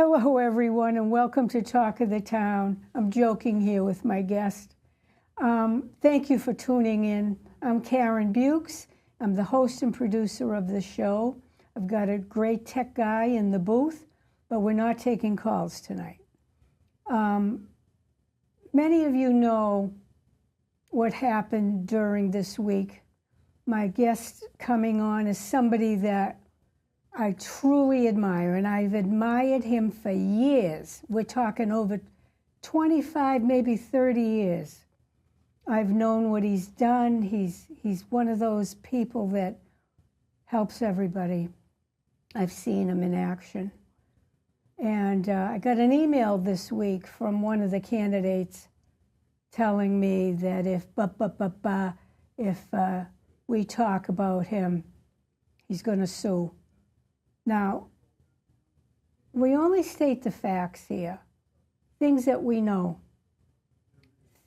Hello, everyone, and welcome to Talk of the Town. I'm joking here with my guest. Thank you for tuning in. I'm Karen Buechs. I'm the host and producer of the show. I've got a great tech guy in the booth, but we're not taking calls tonight. Many of you know what happened during this week. My guest coming on is somebody that I truly admire, and I've admired him for years. We're talking over 25, maybe 30 years. I've known what he's done. He's one of those people that helps everybody. I've seen him in action. And I got an email this week from one of the candidates telling me that if we talk about him, he's going to sue. Now, we only state the facts here, things that we know,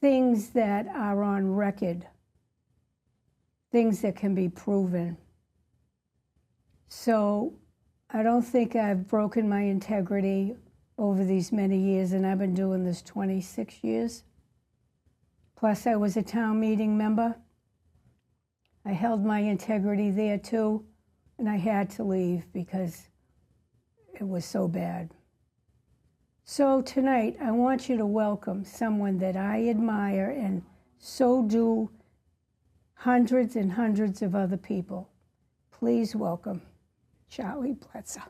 things that are on record, things that can be proven. So I don't think I've broken my integrity over these many years, and I've been doing this 26 years. Plus, I was a town meeting member. I held my integrity there, too. And I had to leave because it was so bad. So tonight, I want you to welcome someone that I admire, and so do hundreds and hundreds of other people. Please welcome Charlie Bletzer.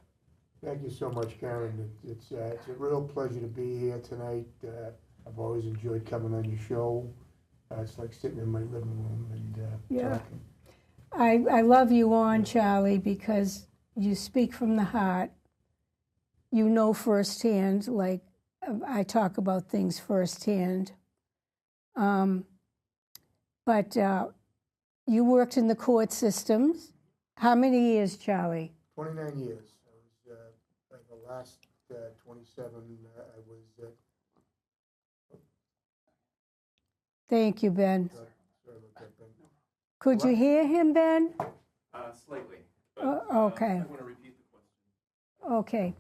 Thank you so much, Karen. It's a real pleasure to be here tonight. I've always enjoyed coming on your show. It's like sitting in my living room and talking. I love you on, Charlie, because you speak from the heart. You know firsthand, like I talk about things firsthand. But you worked in the court systems. How many years, Charlie? 29 years. I was, like the last 27, I was... Thank you, Ben. Sorry about that, Ben. Could you hear him, Ben? Slightly. Okay. I want to repeat the question. Okay.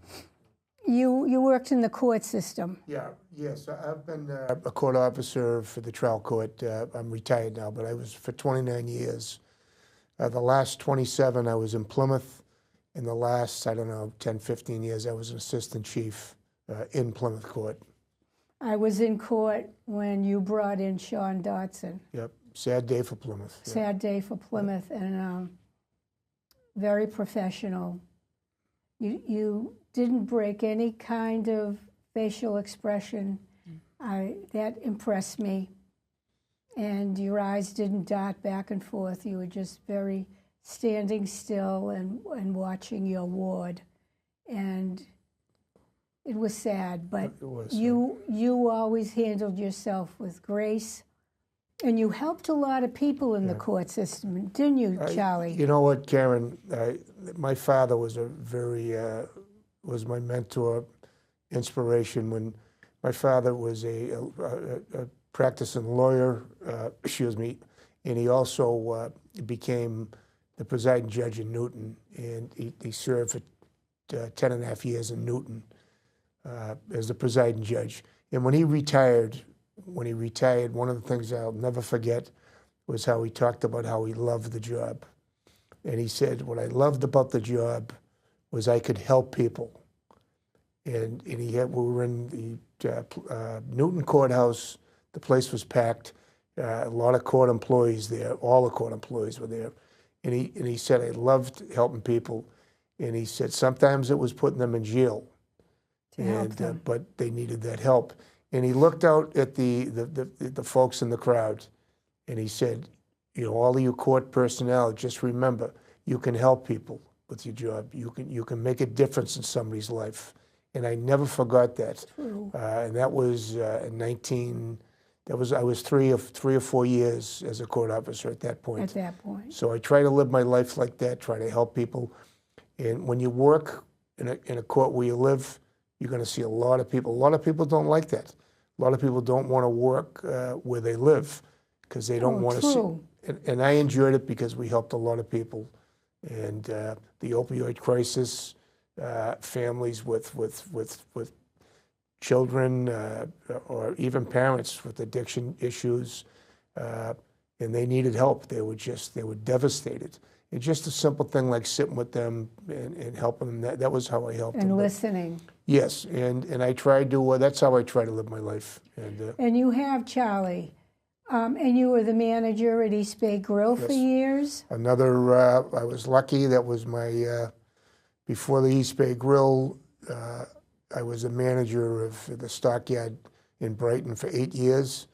You worked in the court system. Yes. I've been a court officer for the trial court. I'm retired now, but I was for 29 years. The last 27, I was in Plymouth. In the last, 10, 15 years, I was an assistant chief in Plymouth Court. I was in court when you brought in Sean Dotson. Yep. Sad day for Plymouth. Yep. Sad day for Plymouth, and very professional. You didn't break any kind of facial expression. That impressed me. And your eyes didn't dart back and forth. You were just very standing still and watching your ward. And it was sad, but It was. you always handled yourself with grace. And you helped a lot of people in the court system, didn't you, Charlie? You know what, Karen? My father was was my mentor, inspiration. When my father was a practicing lawyer, and he also became the presiding judge in Newton, and he served for 10 and a half years in Newton as the presiding judge. And when he retired, one of the things I'll never forget was how he talked about how he loved the job. And he said, what I loved about the job was I could help people. And we were in the Newton courthouse. The place was packed. A lot of court employees there. All the court employees were there. And he said, I loved helping people. And he said, sometimes it was putting them in jail. To help them. But they needed that help. And he looked out at the folks in the crowd, and he said, all of you court personnel, just remember, you can help people with your job. You can make a difference in somebody's life. And I never forgot that. True. And that was I was three or 4 years as a court officer at that point. At that point. So I try to live my life like that, try to help people. And when you work in a court where you live, you're going to see a lot of people. A lot of people don't like that. A lot of people don't want to work where they live because they don't want to see. And I enjoyed it because we helped a lot of people. And the opioid crisis, families with children or even parents with addiction issues, and they needed help. They were devastated. And just a simple thing like sitting with them and helping them, that was how I helped them. And listening. Yes, and I tried to, that's how I try to live my life. And you have Charlie, and you were the manager at East Bay Grill for years? I was lucky, that was my, before the East Bay Grill, I was a manager of the Stockyard in Brighton for 8 years,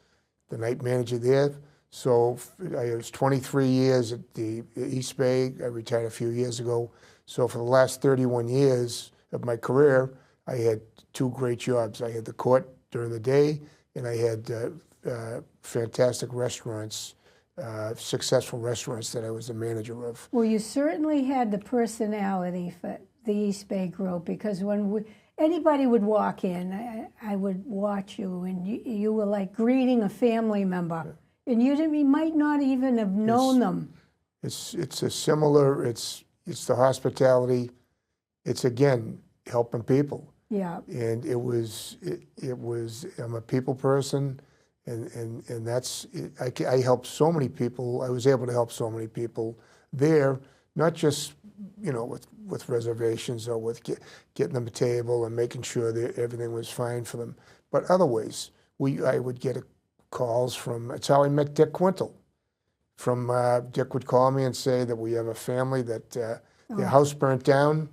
the night manager there. So I was 23 years at the East Bay. I retired a few years ago. So for the last 31 years of my career, I had 2 great jobs. I had the court during the day, and I had fantastic restaurants, successful restaurants that I was the manager of. Well, you certainly had the personality for the East Bay Grill, because when anybody would walk in, I would watch you, and you were like greeting a family member. And you might not even have known them. It's a similar. It's the hospitality. It's again helping people. Yeah. And it was. I'm a people person, and that's. I helped so many people. I was able to help so many people there, not just with reservations or with getting them a table and making sure that everything was fine for them, but other ways. I would get calls from, it's how I met Dick Quintal. Dick would call me and say that we have a family that their house burnt down,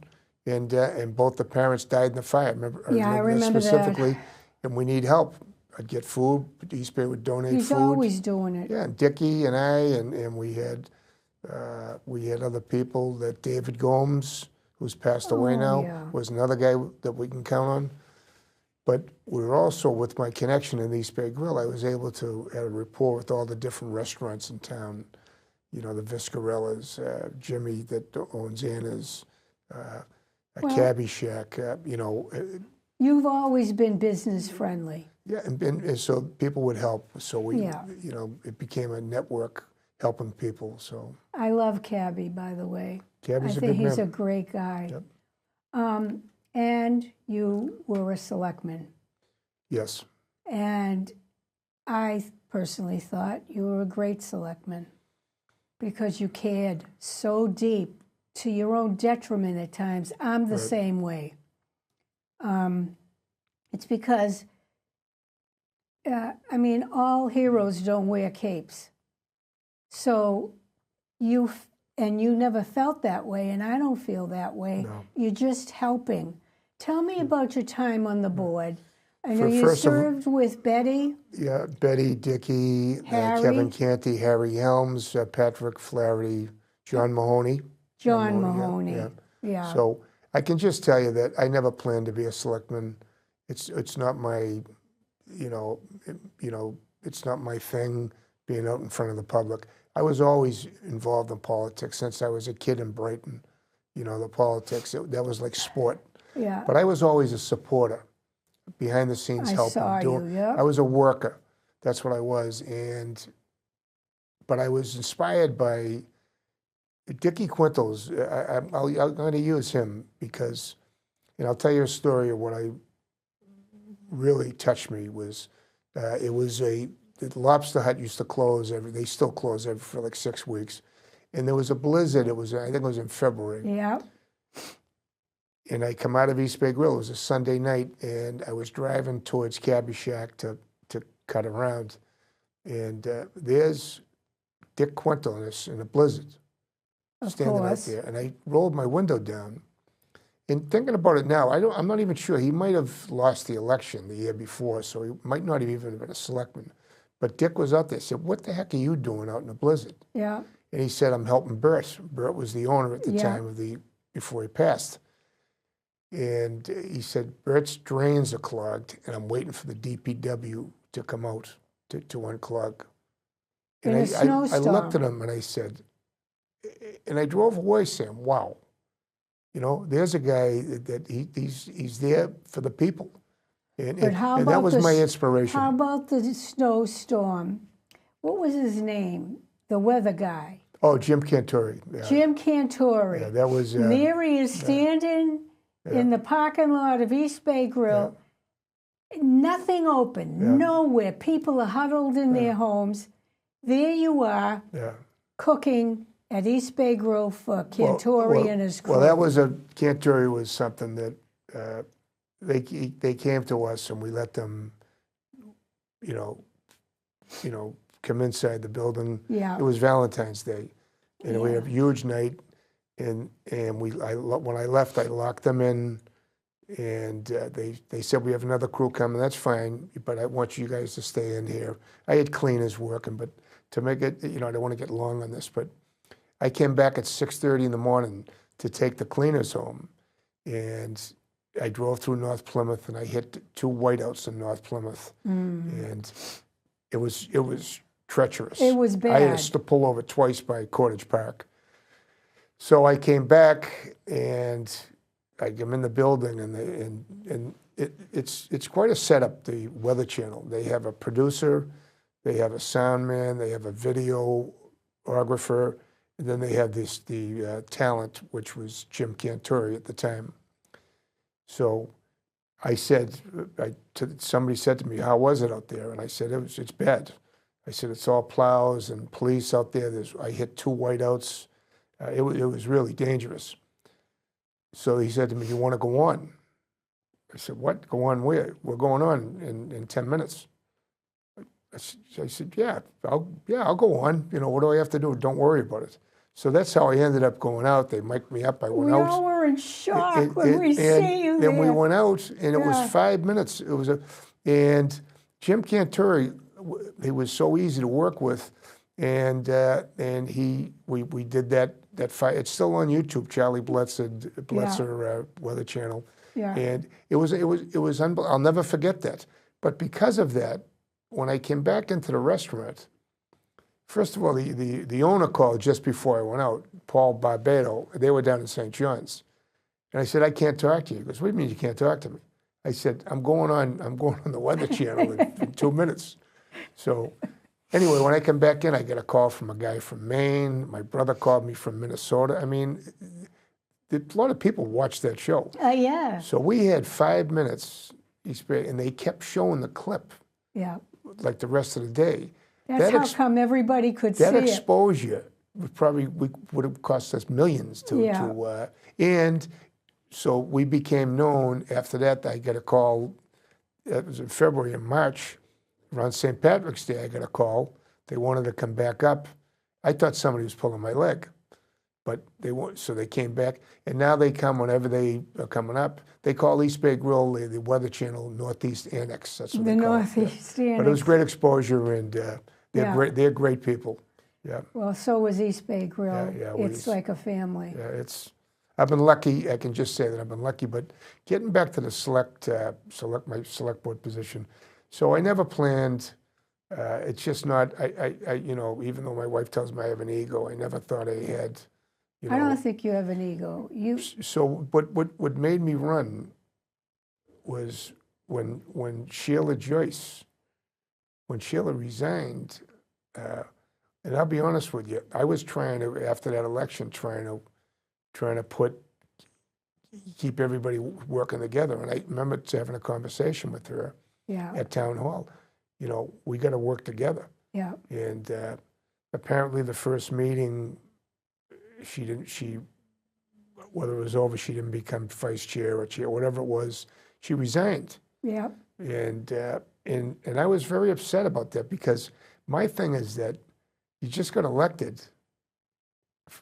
and both the parents died in the fire. I remember specifically, and we need help. I'd get food. East Bay would donate food. He's always doing it. Yeah, and Dickie and I, and we had other people. That David Gomes, who's passed away now, was another guy that we can count on. But we were also, with my connection in the East Bay Grill, I was able to have a rapport with all the different restaurants in town. The Viscarellas, Jimmy that owns Anna's, Cabbie Shack. You've always been business friendly. Yeah, and so people would help. So we, it became a network helping people. So I love Cabbie, by the way. Cabbie's I think he's a great guy. Yep. And you were a selectman. Yes. And I personally thought you were a great selectman because you cared so deep, to your own detriment at times. I'm the same way. It's because, all heroes don't wear capes. So you never felt that way, and I don't feel that way. No. You're just helping. Tell me about your time on the board. I know you served with Betty. Yeah, Betty, Dickie, Kevin Canty, Harry Helms, Patrick Flaherty, John Mahoney. John Mahoney. Yeah. So I can just tell you that I never planned to be a selectman. It's not my, it's not my thing being out in front of the public. I was always involved in politics since I was a kid in Brighton. The politics, that was like sport. Yeah. But I was always a supporter, behind the scenes helping. I was a worker. That's what I was. But I was inspired by Dickie Quintals. I'm going to use him because, I'll tell you a story of what really touched me was, the Lobster Hut used to close they still close for like 6 weeks. And there was a blizzard, I think it was in February. Yeah. And I come out of East Bay Grill, it was a Sunday night, and I was driving towards Cabbie Shack to cut around. And there's Dick Quintal in a blizzard, standing out there. And I rolled my window down. And thinking about it now, I'm not even sure. He might have lost the election the year before, so he might not have even been a selectman. But Dick was out there, said, "What the heck are you doing out in a blizzard?" Yeah. And he said, "I'm helping Bert." Bert was the owner at the time before he passed. And he said, "Bert's drains are clogged, and I'm waiting for the DPW to come out to unclog." And I looked at him and I said, and I drove away saying, "Wow, there's a guy that he's there for the people." And that was my inspiration. How about the snowstorm? What was his name? The weather guy. Oh, Jim Cantori. Yeah. Jim Cantori. Yeah, that was. Mary is standing in the parking lot of East Bay Grill. Nothing open, nowhere. People are huddled in their homes. There you are, cooking at East Bay Grill for Cantori and his crew. Well, Cantori was something that they came to us and we let them, come inside the building. Yeah. It was Valentine's Day, and we had a huge night. And when I left, I locked them in, and they said we have another crew coming. That's fine, but I want you guys to stay in here. I had cleaners working, but to make it, I don't want to get long on this, but I came back at 6:30 in the morning to take the cleaners home, and I drove through North Plymouth, and I hit 2 whiteouts in North Plymouth, and it was treacherous. It was bad. I had to pull over twice by Cottage Park. So I came back, and I'm in the building, and it's quite a setup. The Weather Channel. They have a producer, they have a sound man, they have a videographer, and then they have the talent, which was Jim Cantori at the time. So I said, somebody said to me, "How was it out there?" And I said, "It's bad." I said, "It's all plows and police out there. I hit 2 whiteouts. It was really dangerous." So he said to me, "You want to go on?" I said, "What? Go on where?" "We're going on in 10 minutes. I said, "Yeah, I'll go on. What do I have to do? Don't worry about it." So that's how I ended up going out. They mic'd me up. I went out. We all were in shock when we see you there. And we went out, and it was 5 minutes. And Jim Cantori, he was so easy to work with, and we did that fight. It's still on YouTube, Charlie Bletzer Weather Channel. Yeah. And it was unbelievable. I'll never forget that. But because of that, when I came back into the restaurant, first of all, the owner called just before I went out, Paul Barbado. They were down in St. John's. And I said, "I can't talk to you." He goes, "What do you mean you can't talk to me?" I said, I'm going on the Weather Channel in 2 minutes. So anyway, when I come back in, I get a call from a guy from Maine. My brother called me from Minnesota. I mean, a lot of people watched that show. Yeah. So we had 5 minutes, and they kept showing the clip. Yeah. Like the rest of the day. That's how come everybody could see it. That exposure would have cost us millions and so we became known. After that, I got a call. It was in February and March, around St. Patrick's Day. I got a call. They wanted to come back up. I thought somebody was pulling my leg, but they weren't. So they came back, and now they come whenever they are coming up. They call East Bay Grill the Weather Channel Northeast Annex. That's what they call it. Northeast Annex. But it was great exposure, and they're great. They're great people. Yeah. Well, so was East Bay Grill. Yeah, it's like a family. Yeah, I've been lucky. I can just say that I've been lucky. But getting back to the my select board position, so I never planned. It's just not. I even though my wife tells me I have an ego, I never thought I had. I don't think you have an ego. So what made me run was when Sheila resigned. And I'll be honest with you, I was trying to, after that election, trying to keep everybody working together. And I remember having a conversation with her at Town Hall. We got to work together. Yeah. And apparently the first meeting, whether it was over, she didn't become vice chair or chair, whatever it was, she resigned. Yeah. And I was very upset about that, because my thing is that you just got elected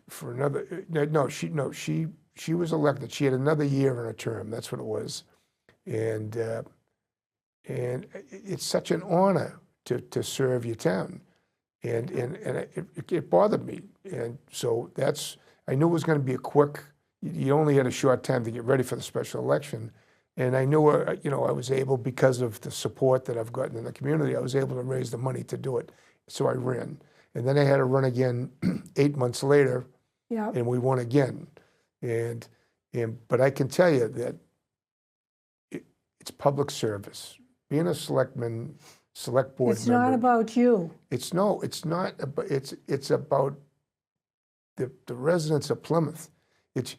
for another. She was elected. She had another year in her term. That's what it was, and it's such an honor to serve your town, and it bothered me, and so I knew it was going to be a quick. You only had a short time to get ready for the special election. And I knew, I was able, because of the support that I've gotten in the community, I was able to raise the money to do it. So I ran. And then I had to run again 8 months later, and we won again. But I can tell you that it's public service. Being a select board member. It's not about you. It's not. It's about the residents of Plymouth. It's,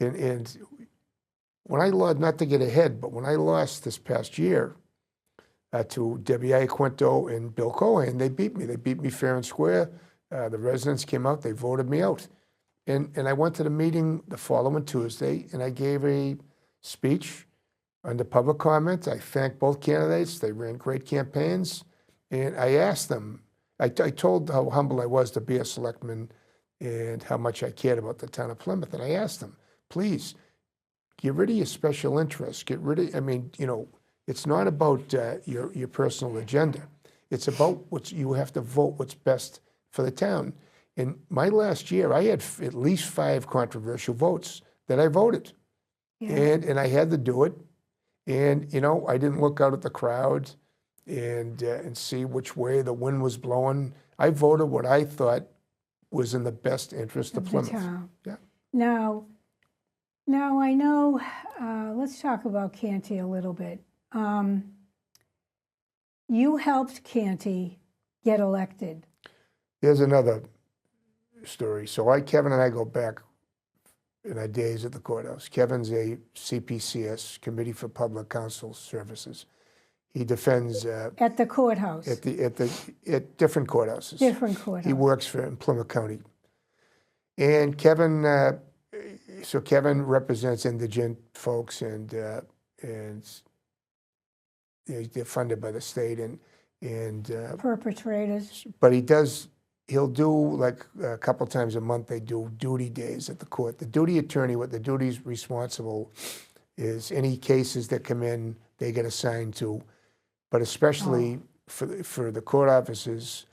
and when I lost, not to get ahead, but when I lost this past year to Debbie Iaquinto and Bill Cohen, they beat me. They beat me fair and square. The residents came out, they voted me out. And I went to the meeting the following Tuesday, and I gave a speech under public comment. I thanked both candidates. They ran great campaigns. And I asked them, I told how humble I was to be a selectman and how much I cared about the town of Plymouth. And I asked them, please, get rid of your special interests. Get rid of, I mean, you know, it's not about your personal agenda. It's about you have to vote what's best for the town. In my last year, I had at least 5 controversial votes that I voted. Yeah. And I had to do it. And, you know, I didn't look out at the crowd and see which way the wind was blowing. I voted what I thought was in the best interest of Plymouth. Yeah. Now I know, let's talk about Canty a little bit. You helped Canty get elected. There's another story. So Kevin and I go back in our days at the courthouse. Kevin's a CPCS, Committee for Public Counsel Services. He defends at the courthouse. At different courthouses. Different courthouses. He works in Plymouth County. And Kevin, so Kevin represents indigent folks, and they're funded by the state and perpetrators. But he'll do, like a couple times a month, they do duty days at the court. The duty attorney, what the duty's responsible is any cases that come in, they get assigned to. But especially for the court officers,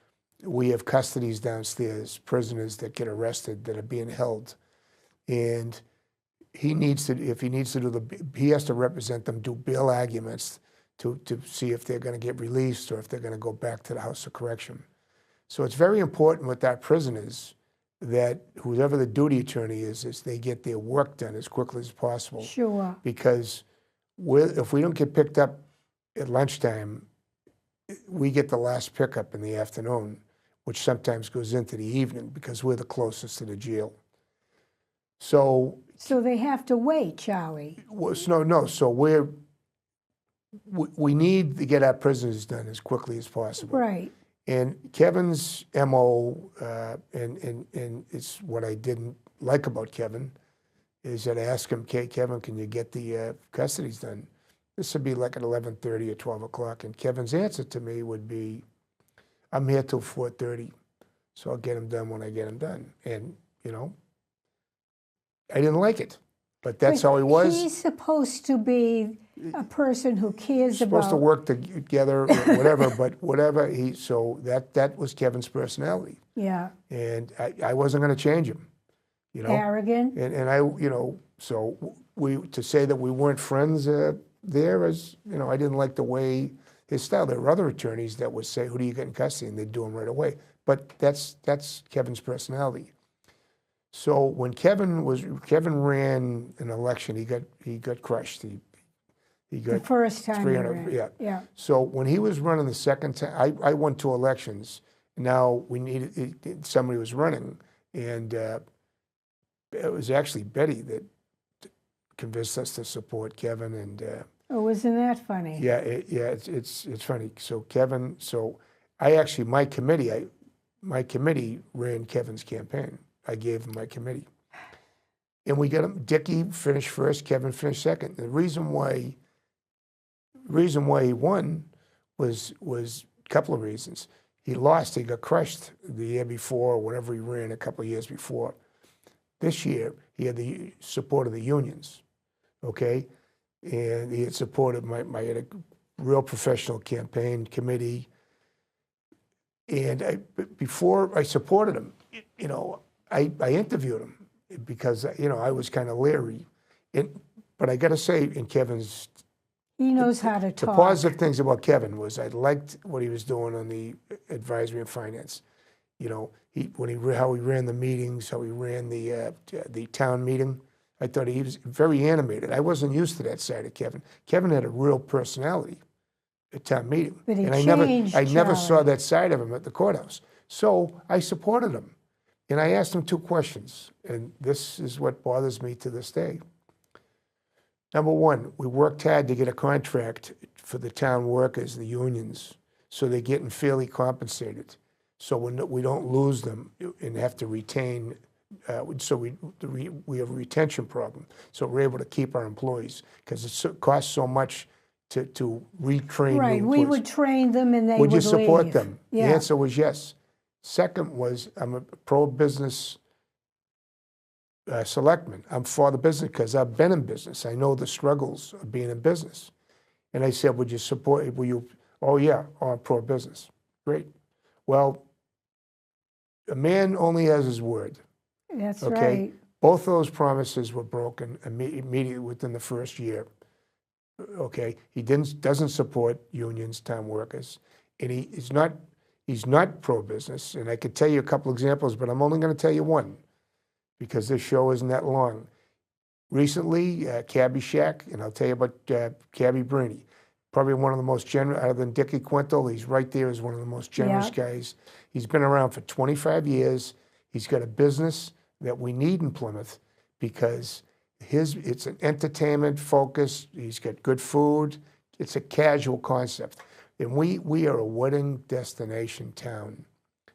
we have custodies downstairs, prisoners that get arrested that are being held. And he needs to, if he needs to do he has to represent them, do bail arguments to see if they're going to get released or if they're going to go back to the House of Correction. So it's very important with our prisoners that whoever the duty attorney is they get their work done as quickly as possible. Sure. Because if we don't get picked up at lunchtime, we get the last pickup in the afternoon, which sometimes goes into the evening because we're the closest to the jail. So they have to wait, Charlie. No. So we need to get our prisoners done as quickly as possible. Right. And Kevin's MO, and it's what I didn't like about Kevin, is that I asked him, Kevin, can you get the custodies done? This would be like at 11:30 or 12 o'clock. And Kevin's answer to me would be, I'm here till 4:30, so I'll get them done when I get them done. And, you know, I didn't like it, but that's how he was. He's supposed to be a person who cares about... Supposed to work together, or whatever, but whatever. So that was Kevin's personality. Yeah. And I wasn't going to change him. You know? Arrogant. And I, you know, so to say that we weren't friends there is, you know, I didn't like the way his style. There were other attorneys that would say, who do you get in custody? And they'd do him right away. But that's Kevin's personality. So when Kevin ran an election, he got crushed. He got the first time 300. Yeah. So when he was running the second time, I won 2 elections. Now we needed somebody was running, and it was actually Betty that convinced us to support Kevin. And oh, isn't that funny? Yeah, it's funny. So Kevin, my committee ran Kevin's campaign. I gave him my committee, and we got him. Dickie finished first, Kevin finished second. The reason why he won was a couple of reasons. He lost. He got crushed the year before, or whatever he ran a couple of years before. This year, he had the support of the unions, okay? And he had supported I had a real professional campaign committee. And before I supported him, you know, I interviewed him because, you know, I was kind of leery. But I got to say, in Kevin's... He knows how to talk. The positive things about Kevin was I liked what he was doing on the advisory and finance. You know, how he ran the meetings, how he ran the town meeting. I thought he was very animated. I wasn't used to that side of Kevin. Kevin had a real personality at town meeting. But I never saw that side of him at the courthouse. So I supported him. And I asked him 2 questions. And this is what bothers me to this day. Number one, we worked hard to get a contract for the town workers, the unions, so they're getting fairly compensated. So we don't lose them and have to retain, so we have a retention problem. So we're able to keep our employees because it costs so much to retrain new Right, employees. we would train them and they Would would you support leave. them? Yeah. The answer was yes. Second was, I'm a pro-business selectman. I'm for the business because I've been in business. I know the struggles of being in business. And I said, would you support, will you, oh yeah, I'm pro-business. Great. Well, a man only has his word. That's Okay? right. Both those promises were broken immediately within the first year. Okay, he doesn't support unions, town workers, and he's not pro-business. And I could tell you a couple examples, but I'm only going to tell you one because this show isn't that long. Recently, Cabbie Shack, and I'll tell you about Cabbie Brady, probably one of the most generous, other than Dickie Quintal, he's right there as one of the most generous guys. He's been around for 25 years. He's got a business that we need in Plymouth because it's an entertainment focus. He's got good food. It's a casual concept. And we are a wedding destination town,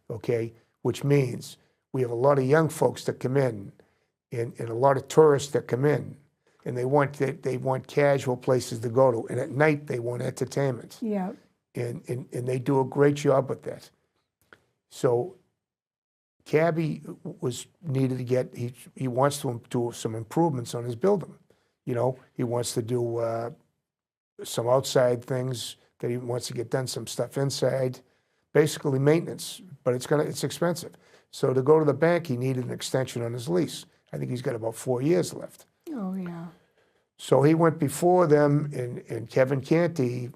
okay? Which means we have a lot of young folks that come in and a lot of tourists that come in. And they want casual places to go to. And at night, they want entertainment. Yeah. And they do a great job with that. So Cabbie needed to get, he wants to do some improvements on his building. You know, he wants to do some outside things that he wants to get done, some stuff inside, basically maintenance, but it's expensive. So to go to the bank, he needed an extension on his lease. I think he's got about 4 years left. Oh, yeah. So he went before them, and Kevin Canty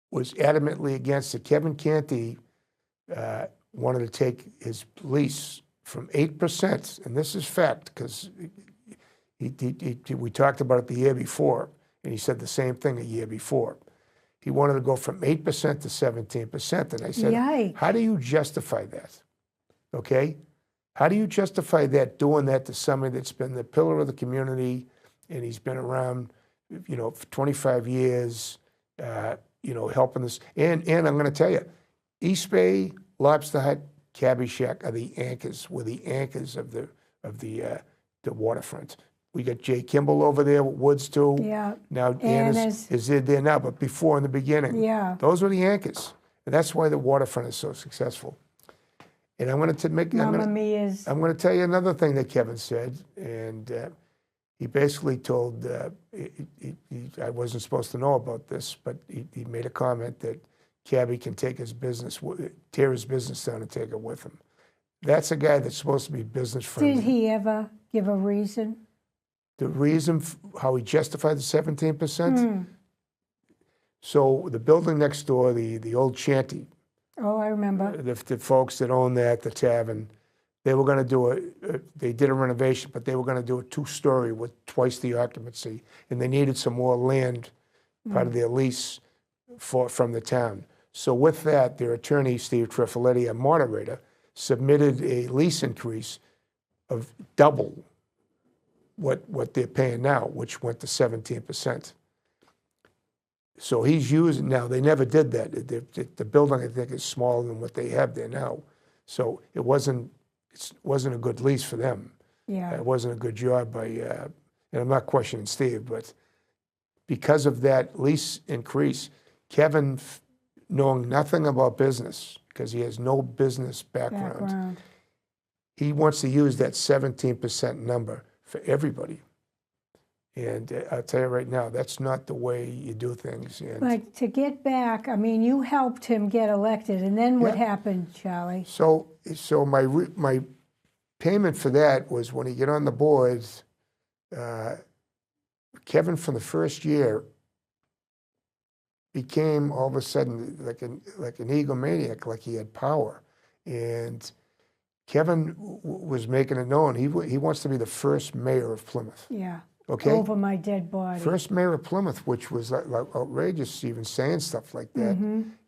was adamantly against it. Kevin Canty wanted to take his lease from 8%, and this is fact because we talked about it the year before, and he said the same thing a year before. He wanted to go from 8% to 17%, and I said, Yikes. how do you justify that? Okay? How do you justify that, doing that to somebody that's been the pillar of the community, and he's been around, you know, for 25 years, you know, helping us. And I'm going to tell you, East Bay, Lobster Hut, Cabbie Shack are the anchors. We're the anchors of the waterfront. We got Jay Kimball over there with Woods too. Yeah. Now Anna's is there now, but before in the beginning, Yeah. those were the anchors, and that's why the waterfront is so successful. And I'm going to tell you another thing that Kevin said, and he basically told, I wasn't supposed to know about this, but he made a comment that Cabbie can take his business, tear his business down and take it with him. That's a guy that's supposed to be business friendly. Did he ever give a reason? The reason how he justified the 17%? So the building next door, the old shanty, Oh, I remember. the folks that own that, the tavern, they were going to do they did a renovation, but they were going to do a 2-story with twice the occupancy, and they needed some more land, part of their lease from the town. So with that, their attorney, Steve Trifoletti, a moderator, submitted a lease increase of double what they're paying now, which went to 17%. So he's using, now they never did that. The building, I think, is smaller than what they have there now. So it wasn't a good lease for them. Yeah. It wasn't a good job by, and I'm not questioning Steve, but because of that lease increase, Kevin, knowing nothing about business, because he has no business background, he wants to use that 17% number for everybody. And I'll tell you right now, that's not the way you do things. And but to get back, I mean, you helped him get elected, and then what happened, Charlie? So my payment for that was when he got on the board, Kevin from the first year became all of a sudden like an egomaniac, like he had power. And Kevin was making it known he wants to be the first mayor of Plymouth. Yeah. Okay. Over my dead body. First mayor of Plymouth, which was like outrageous, even saying stuff like that.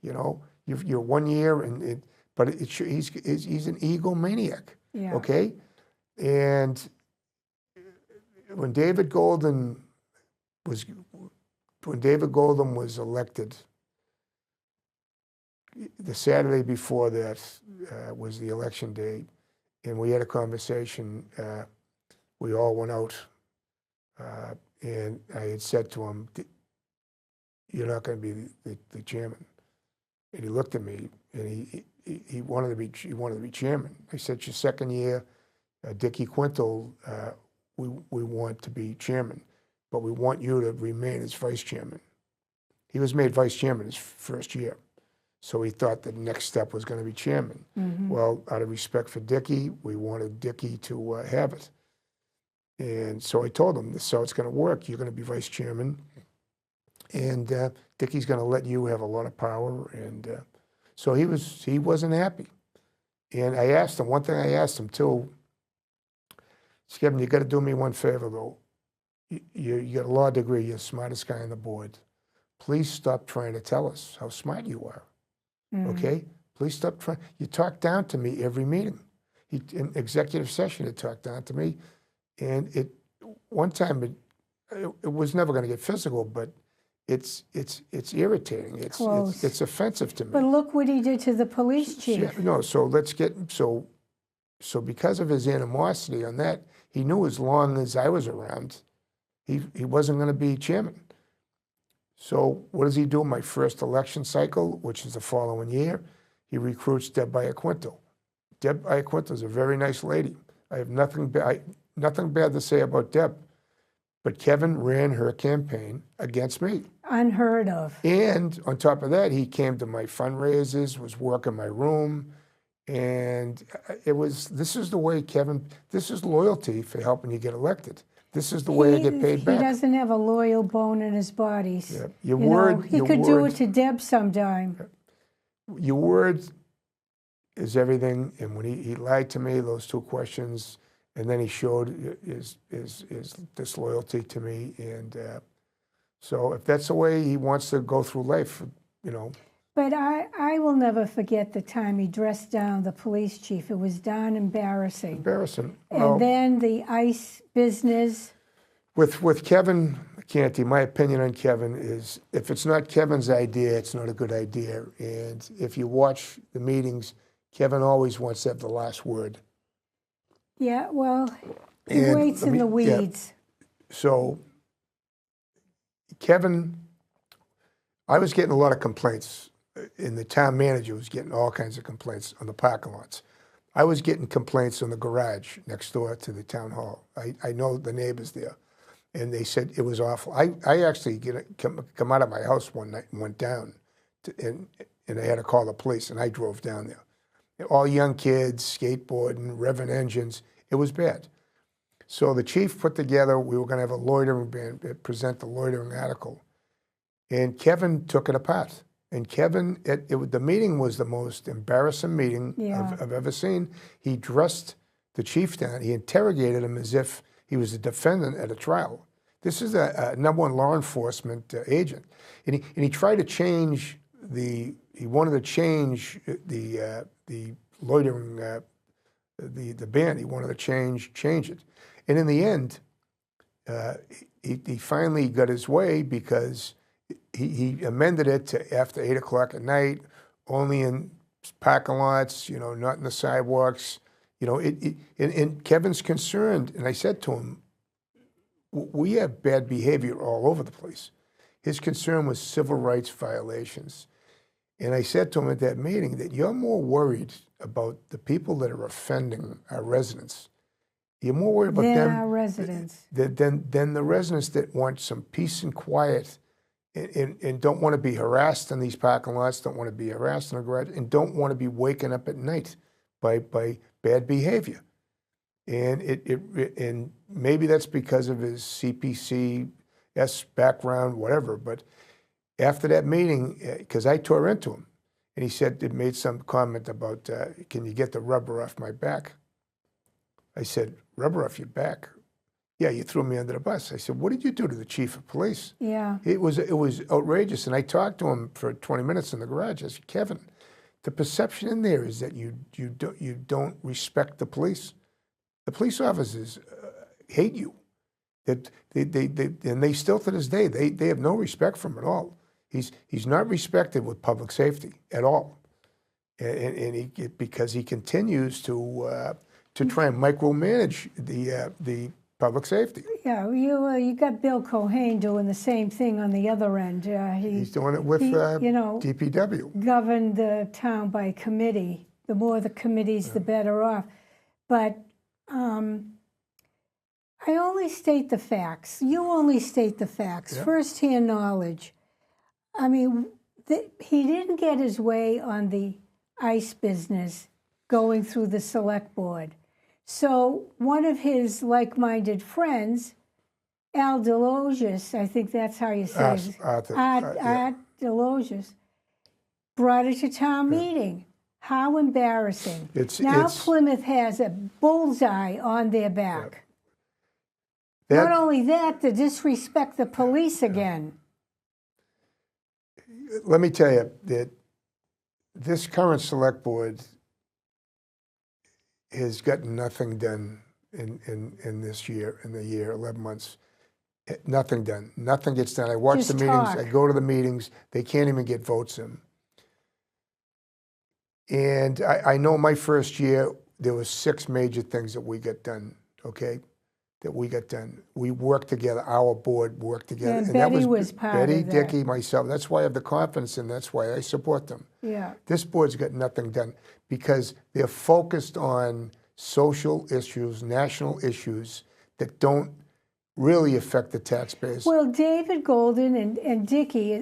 You know, you're 1 year, but he's an egomaniac. Yeah. Okay, and when David Golden was elected, the Saturday before that was the election day, and we had a conversation. We all went out, and I had said to him, "You're not going to be the chairman." And he looked at me, and he wanted to be chairman. I said, "It's your second year, Dickie Quintal. We want to be chairman, but we want you to remain as vice chairman." He was made vice chairman his first year, so he thought the next step was going to be chairman. Mm-hmm. Well, out of respect for Dickie, we wanted Dickie to have it. And so I told him, "This is how it's going to work. You're going to be vice chairman, and Dickie's going to let you have a lot of power." And so he wasn't happy. And I asked him, one thing I asked him too, Kevin, you got to do me one favor though. You got a law degree, you're the smartest guy on the board. Please stop trying to tell us how smart you are. Okay? Please stop trying. You talk down to me every meeting. In executive session, he talked down to me. And one time it was never going to get physical, but it's irritating. It's offensive to me. But look what he did to the police chief. Yeah, no, so so because of his animosity on that, he knew as long as I was around, he wasn't going to be chairman. So what does he do? My first election cycle, which is the following year, he recruits Deb Iaquinto. Deb Iaquinto is a very nice lady. I have nothing bad to say about Deb. But Kevin ran her campaign against me. Unheard of. And on top of that, he came to my fundraisers, was working my room. And this is the way, Kevin, this is loyalty for helping you get elected. This is the way I get paid back. He doesn't have a loyal bone in his body. Yeah. He could do it to Deb sometime. Your word is everything. And when he lied to me, those two questions, and then he showed his disloyalty to me. And so if that's the way he wants to go through life, But I will never forget the time he dressed down the police chief. It was darn embarrassing. Embarrassing. And then the ICE business. With Kevin Canty, my opinion on Kevin is if it's not Kevin's idea, it's not a good idea. And if you watch the meetings, Kevin always wants to have the last word. Yeah, well, he waits in the weeds. Yeah. So, Kevin, I was getting a lot of complaints. And the town manager was getting all kinds of complaints on the parking lots. I was getting complaints on the garage next door to the town hall. I know the neighbors there. And they said it was awful. I actually come out of my house one night and went down, and I had to call the police, and I drove down there. All young kids, skateboarding, revving engines. It was bad. So the chief put together, we were going to have a loitering ban, present the loitering article. And Kevin took it apart. And Kevin, the meeting was the most embarrassing meeting I've ever seen. He dressed the chief down. He interrogated him as if he was a defendant at a trial. This is a #1 law enforcement agent. And he tried to change he wanted to change the loitering, the ban. He wanted to change it. And in the end, he finally got his way because he amended it to after 8 o'clock at night, only in parking lots, not in the sidewalks. And Kevin's concerned, and I said to him, we have bad behavior all over the place. His concern was civil rights violations. And I said to him at that meeting that you're more worried about the people that are offending our residents. You're more worried about them our residents. Than the residents that want some peace and quiet and don't want to be harassed in these parking lots, don't want to be harassed in the garage, and don't want to be waking up at night by bad behavior. And and maybe that's because of his CPCS background, whatever. But after that meeting, because I tore into him, and he made some comment about, can you get the rubber off my back? I said, rubber off your back? Yeah, you threw me under the bus. I said, what did you do to the chief of police? Yeah. It was outrageous. And I talked to him for 20 minutes in the garage. I said, Kevin, the perception in there is that you don't respect the police. The police officers hate you. That and they still to this day they have no respect for him at all. He's not respected with public safety at all, and because he continues to try and micromanage the public safety. Yeah, you got Bill Cohane doing the same thing on the other end. He's doing it with DPW. Govern the town by committee. The more the committees, the better off. But I only state the facts. You only state the facts, first-hand knowledge. I mean, he didn't get his way on the ice business going through the select board. So one of his like-minded friends, Al Delogis, I think that's how you say it, Art Delogis, brought it to town meeting. How embarrassing. Now Plymouth has a bullseye on their back. Not only that, to disrespect the police again. Let me tell you that this current select board has gotten nothing done in this year, in the year, 11 months. Nothing done. Nothing gets done. I watch the meetings. I go to the meetings. They can't even get votes in. And I know my first year, there was 6 major things that we got done, okay? That we got done. We worked together. Our board worked together. And that was part Betty, of that. Dickie, myself. That's why I have the confidence and that's why I support them. Yeah. This board's got nothing done because they're focused on social issues, national issues that don't really affect the taxpayers. Well, David Golden and Dickie,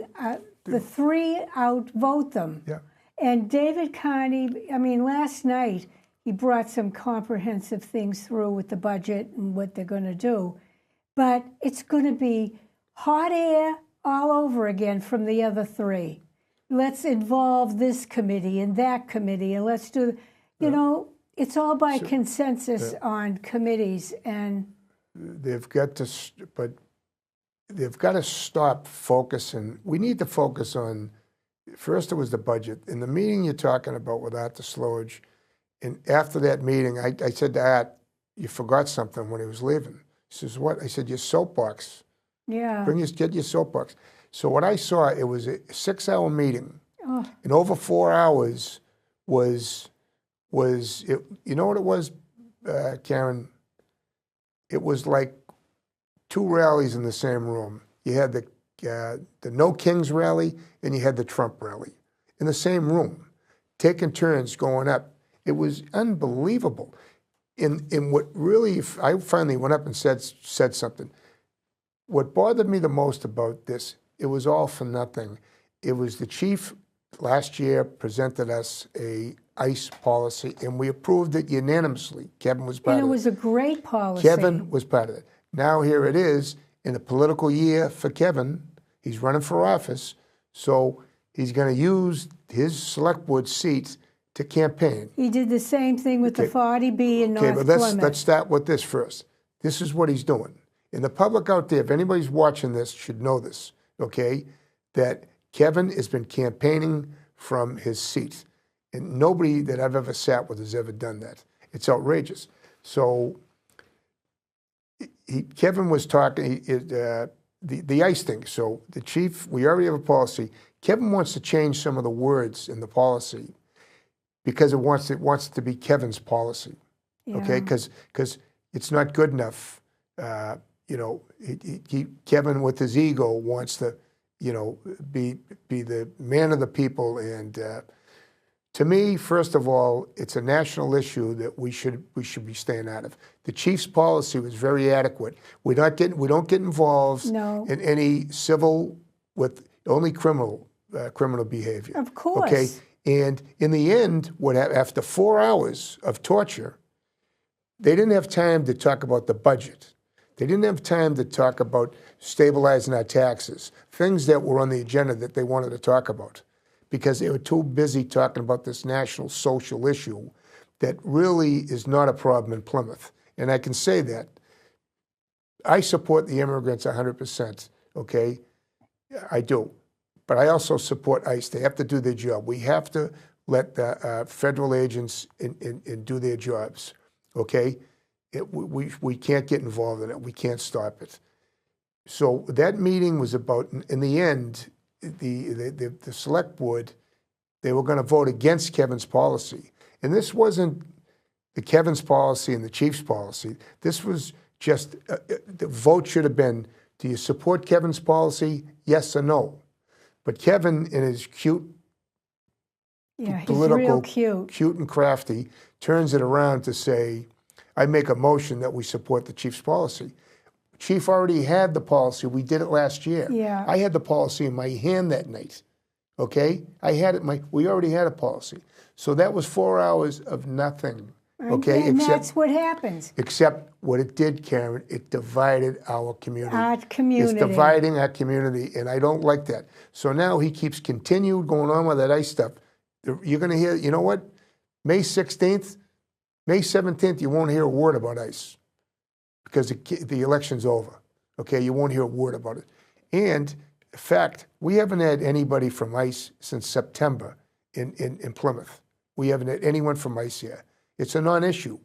the 3 outvote them. Yeah. And David Carney, I mean, last night he brought some comprehensive things through with the budget and what they're going to do. But it's going to be hot air all over again from the other 3. Let's involve this committee and that committee, and let's do, you know, it's all by consensus on committees. And they've got to, but they've got to stop focusing. We need to focus on. First, it was the budget. In the meeting you're talking about with Art Slowage, and after that meeting, I said to Art, you forgot something when he was leaving. He says, what? I said, your soapbox. yeah, Get your soapbox. So what I saw, it was a 6-hour meeting. And over 4 hours was it, you know what it was, Karen? It was like 2 rallies in the same room. You had the No Kings rally and you had the Trump rally in the same room, taking turns going up. It was unbelievable. In what really, I finally went up and said something. What bothered me the most about this, it was all for nothing. It was the chief last year presented us a ICE policy, and we approved it unanimously. Kevin was part of it. and it was a great policy. Kevin was part of it. Now here it is in a political year for Kevin. He's running for office, so he's going to use his select board seats to campaign. He did the same thing with the 40B in North Okay, but Plymouth. let's start with this first. This is what he's doing. And the public out there, if anybody's watching this, should know this, okay, that Kevin has been campaigning from his seat. And nobody that I've ever sat with has ever done that. It's outrageous. So Kevin was talking, the ICE thing. So the chief, we already have a policy. Kevin wants to change some of the words in the policy because it wants it to be Kevin's policy, okay? Because it's not good enough. You know, Kevin with his ego wants to, you know, be the man of the people. And to me, first of all, it's a national issue that we should be staying out of. The chief's policy was very adequate. We don't get involved in any civil with only criminal behavior. Of course. Okay. And in the end, after 4 hours of torture, they didn't have time to talk about the budget. They didn't have time to talk about stabilizing our taxes, things that were on the agenda that they wanted to talk about, because they were too busy talking about this national social issue that really is not a problem in Plymouth. And I can say that. I support the immigrants 100%, okay? I do. But I also support ICE. They have to do their job. We have to let the federal agents in do their jobs, okay? We can't get involved in it. We can't stop it. So that meeting was about, in the end, the select board, they were going to vote against Kevin's policy. And this wasn't the Kevin's policy and the chief's policy. This was just, the vote should have been, do you support Kevin's policy? Yes or no? But Kevin, in his cute, he's political, real cute and crafty, turns it around to say, I make a motion that we support the chief's policy. Chief already had the policy. We did it last year. Yeah. I had the policy in my hand that night. Okay? I had it. We already had a policy. So that was 4 hours of nothing. Okay? And that's what happens. Except what it did, Karen, it divided our community. Our community. It's dividing our community, and I don't like that. So now he keeps continued going on with that ICE stuff. You're going to hear, you know what? May 16th, May 17th, you won't hear a word about ICE because the election's over. Okay, you won't hear a word about it. And in fact, we haven't had anybody from ICE since September in Plymouth. We haven't had anyone from ICE here. It's a non-issue.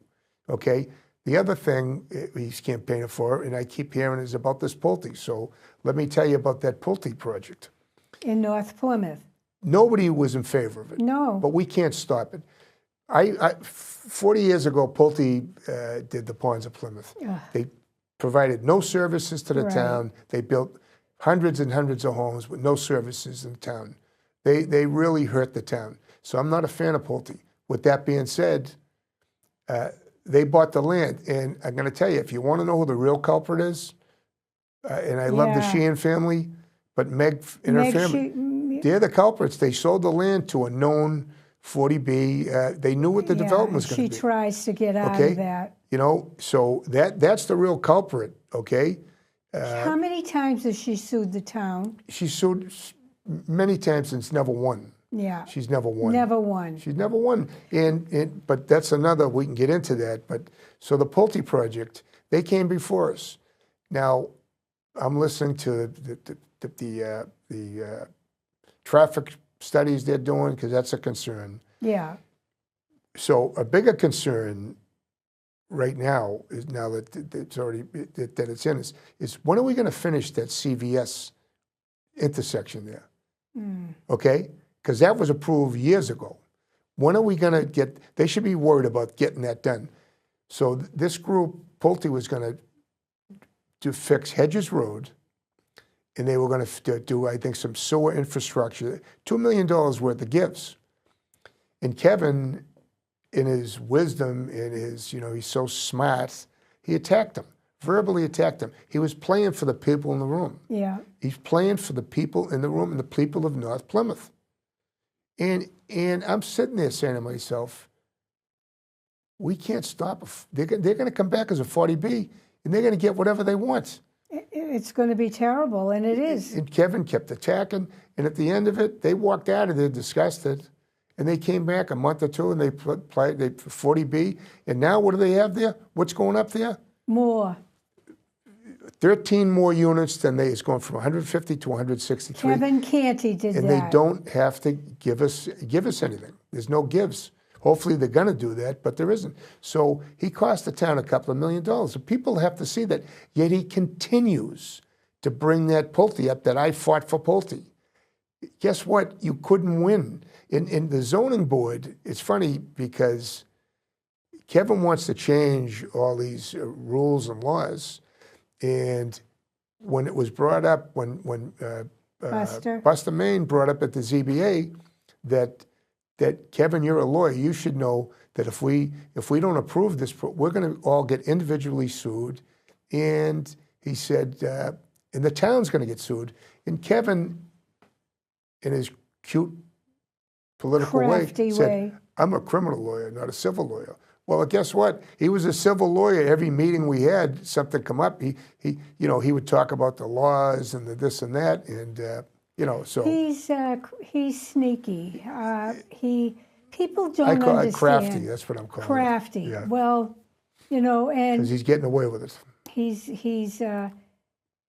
Okay. The other thing he's campaigning for, and I keep hearing, is about this Pulte. So let me tell you about that Pulte project. In North Plymouth. Nobody was in favor of it. No. But we can't stop it. 40 years ago, Pulte did the ponds of Plymouth. Ugh. They provided no services to the Right. town. They built hundreds and hundreds of homes with no services in the town. They really hurt the town. So I'm not a fan of Pulte. With that being said, they bought the land. And I'm going to tell you, if you want to know who the real culprit is, and I love the Sheehan family, but Meg and her family, they're the culprits. They sold the land to a known 40B. They knew what the development was going to be. She tries to get out of that. You know, so that's the real culprit, okay? How many times has she sued the town? She's sued many times and never won. Yeah. She's never won. Never won. She's never won. But that's another, we can get into that. But so the Pulte project, they came before us. Now, I'm listening to the traffic studies they're doing because that's a concern. Yeah. So a bigger concern right now is, now that it's already that it's in us, is when are we going to finish that CVS intersection there? Okay, because that was approved years ago. When are we going to get? They should be worried about getting that done. So this group, Pulte, was going to fix Hedges Road, and they were going to do, I think, some sewer infrastructure, $2 million worth of gifts. And Kevin, in his wisdom, in his, you know, he's so smart, he attacked him, verbally attacked him. He was playing for the people in the room. Yeah. He's playing for the people in the room and the people of North Plymouth. And I'm sitting there saying to myself, we can't stop. They're going to come back as a 40B, and they're going to get whatever they want. It's going to be terrible, and it is. And Kevin kept attacking, and at the end of it, they walked out of there disgusted, and they came back a month or two, and they played 40B, and now what do they have there? What's going up there? More. 13 more units than they. It's going from 150 to 163. Kevin Canty did that. And they don't have to give us anything. There's no gives. Hopefully they're going to do that, but there isn't. So he cost the town a couple of $1 million. So people have to see that. Yet he continues to bring that Pulte up, that I fought for Pulte. Guess what? You couldn't win. In the zoning board, it's funny because Kevin wants to change all these buster and laws. And when it was brought up, when Buster Main brought up at the ZBA that Kevin, you're a lawyer, you should know that if we don't approve this, we're going to all get individually sued. And he said, and the town's going to get sued. And Kevin, in his cute political way, said, I'm a criminal lawyer, not a civil lawyer. Well, guess what? He was a civil lawyer. Every meeting we had, something come up. He would talk about the laws and the this and that, and so he's sneaky. People don't understand. I call it crafty. That's what I'm calling it. Crafty. Yeah. Well, and because he's getting away with it. He's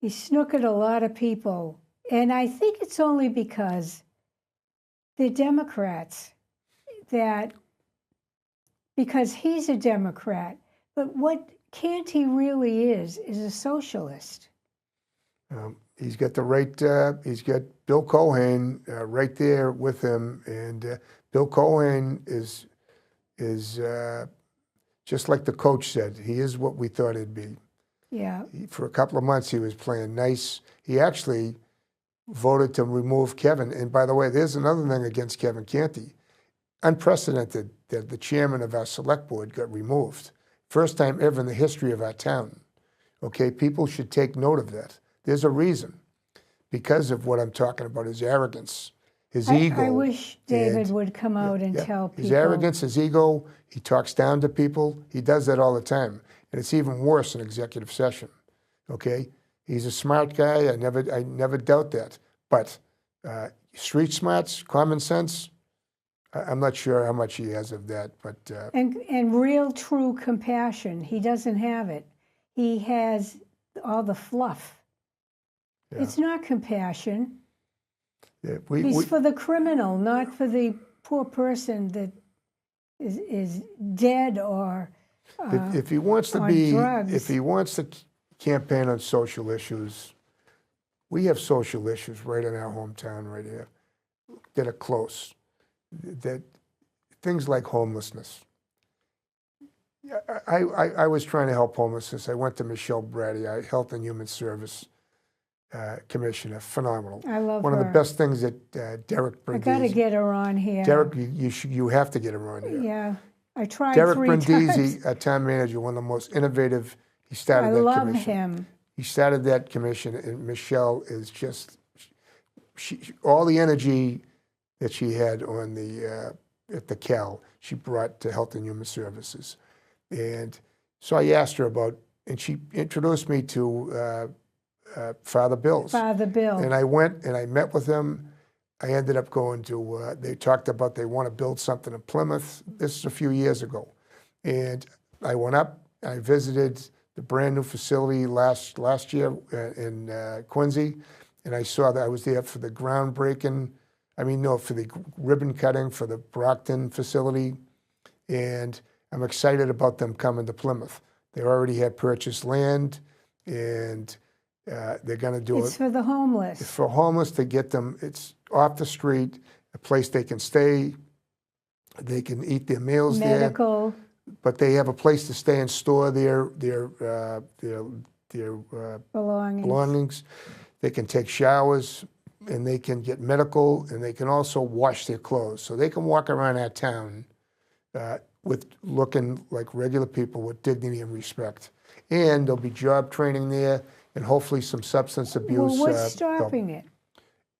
snookered a lot of people, and I think it's only because they're Democrats because he's a Democrat. But what Canty really is a socialist. He's got the right. He's got Bill Cohen right there with him, and Bill Cohen is just like the coach said. He is what we thought he'd be. Yeah. For a couple of months, he was playing nice. He actually voted to remove Kevin. And by the way, there's another thing against Kevin Canty. Unprecedented that the chairman of our select board got removed. First time ever in the history of our town. Okay, people should take note of that. There's a reason. Because of what I'm talking about, his arrogance, his ego. I wish David would come out and tell people. His arrogance, his ego, he talks down to people. He does that all the time. And it's even worse in executive session. Okay? He's a smart guy. I never doubt that. But street smarts, common sense, I'm not sure how much he has of that. But and real, true compassion, he doesn't have it. He has all the fluff. Yeah. It's not compassion. Yeah, he's for the criminal, not for the poor person that is dead or if he wants to be drugs. If he wants to campaign on social issues, we have social issues right in our hometown right here that are close. That things like homelessness. I was trying to help homelessness. I went to Michelle Brady, our Health and Human Service Commissioner, phenomenal. I love One her. of the best things that Derek Brindisi. I got to get her on here. Derek, you have to get her on here. Yeah, I tried Derek 3 Brindisi, times. a town manager, one of the most innovative. He started that love commission. him. He started that commission, and Michelle is just all the energy that she had on the at the Cal, she brought to Health and Human Services. And so I asked her about, and she introduced me to Father Bill's. Father Bill. And I went and I met with him. I ended up going to, they talked about they want to build something in Plymouth. This is a few years ago. And I went up, I visited the brand new facility last year in Quincy. And I saw that I was there for the groundbreaking, for the ribbon cutting for the Brockton facility. And I'm excited about them coming to Plymouth. They already have purchased land, and they're going to do it. It's for the homeless. It's for homeless to get them. It's off the street, a place they can stay. They can eat their meals Medical. there. But they have a place to stay and store their belongings. They can take showers, and they can get medical, and they can also wash their clothes. So they can walk around our town with looking like regular people with dignity and respect. And there'll be job training there, and hopefully some substance abuse. Well, what's stopping it?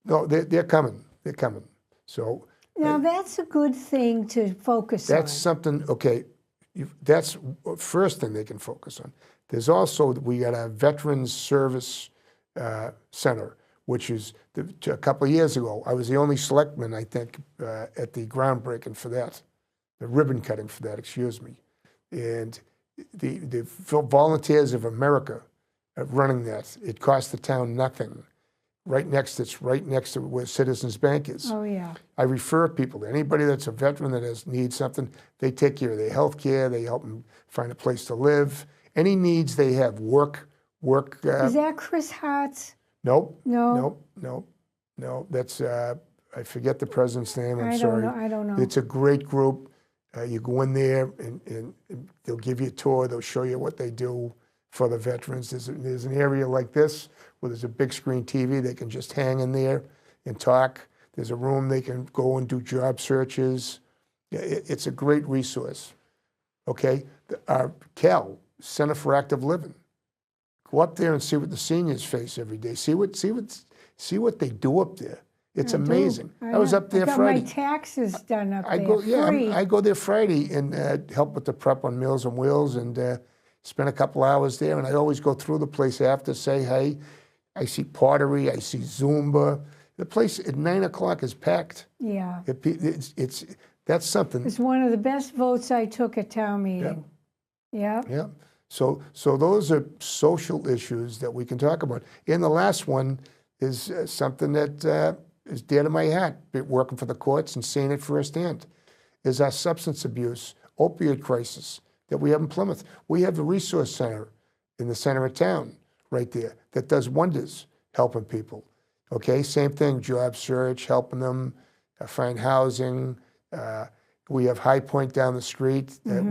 No, they're coming. They're coming. So now that's a good thing to focus on. That's something. Okay, that's first thing they can focus on. There's also, we got a Veterans Service Center, which is a couple of years ago. I was the only selectman, I think, at the groundbreaking for that. The ribbon cutting for that, excuse me. And the Volunteers of America are running that. It costs the town nothing. It's right next to where Citizens Bank is. Oh, yeah. I refer people to anybody that's a veteran that needs something. They take care of their health care. They help them find a place to live. Any needs they have, work. Is that Chris Hart's? Nope. No. No. That's, I forget the president's name. I'm sorry. I don't know. It's a great group. You go in there, and they'll give you a tour. They'll show you what they do for the veterans. There's an area like this where there's a big screen TV. They can just hang in there and talk. There's a room they can go and do job searches. It's a great resource. Okay, our Cal Center for Active Living. Go up there and see what the seniors face every day. See what they do up there. It's amazing. I was up there Friday. I got my taxes done up there. Free. I go there Friday and help with the prep on Meals on Wheels and spend a couple hours there. And I always go through the place after, say, hey, I see pottery, I see Zumba. The place at 9 o'clock is packed. Yeah. That's something. It's one of the best votes I took at town meeting. Yeah. Yeah. So those are social issues that we can talk about. And the last one is something that is dear to my heart, working for the courts and seeing it firsthand, is our substance abuse, opioid crisis. that we have in Plymouth. We have the resource center in the center of town right there that does wonders helping people. Okay, same thing, job search, helping them find housing. We have High Point down the street, that